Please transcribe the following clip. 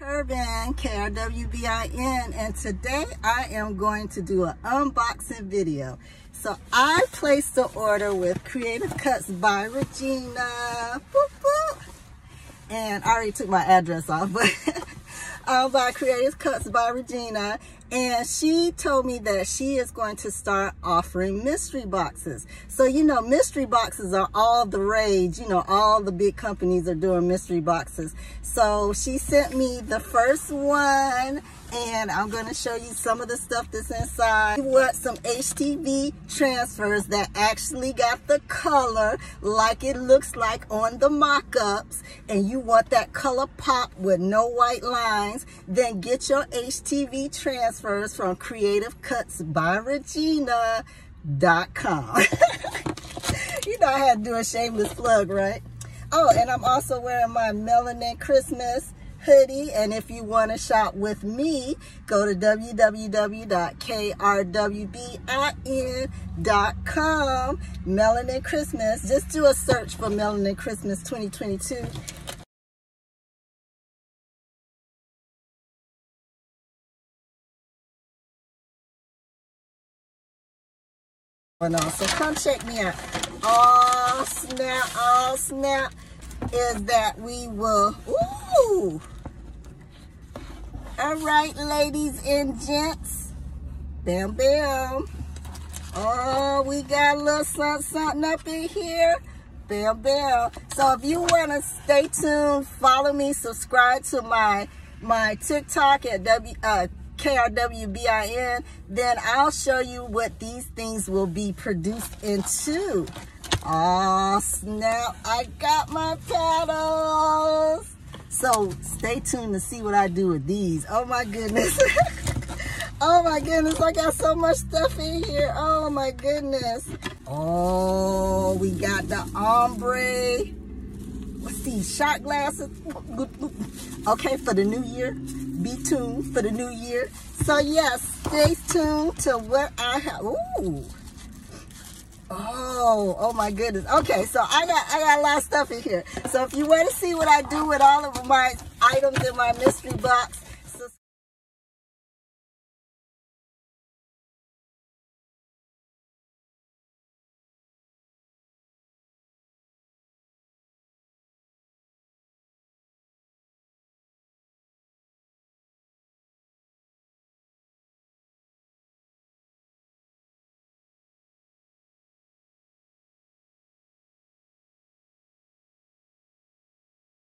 KRWBIN, KRWBIN, and today I am going to do an unboxing video. So I placed the order with Creative Cuts by Regina. Boop, boop. And I already took my address off, but by Creative Cuts by Regina. And she told me that she is going to start offering mystery boxes. So, you know, mystery boxes are all the rage. You know, all the big companies are doing mystery boxes. So she sent me the first one, and I'm going to show you some of the stuff that's inside. You want some HTV transfers that actually got the color like it looks like on the mock-ups, and you want that color pop with no white lines, then get your HTV transfers from CreativeCutsByRegina.com. You know I had to do a shameless plug, right? Oh, and I'm also wearing my Melanin Christmas hoodie, and if you want to shop with me, go to www.KRWBIN.com. Melanin Christmas. Just do a search for Melanin Christmas 2022. So come check me out. Oh snap, is that we will, ooh. All right, ladies and gents, bam, bam. Oh, we got a little something up in here, bam, bam. So if you want to stay tuned, follow me, subscribe to my TikTok at KRWBIN, then I'll show you what these things will be produced into. Oh snap, I got my paddles. So stay tuned to see what I do with these. Oh my goodness. Oh my goodness, I got so much stuff in here. Oh my goodness. Oh, we got the ombre. What's these, shot glasses? Okay, for the new year. Be tuned for the new year. So yes, stay tuned to what I have. Ooh. Oh my goodness. Okay, so I got a lot of stuff in here. So if you want to see what I do with all of my items in my mystery box,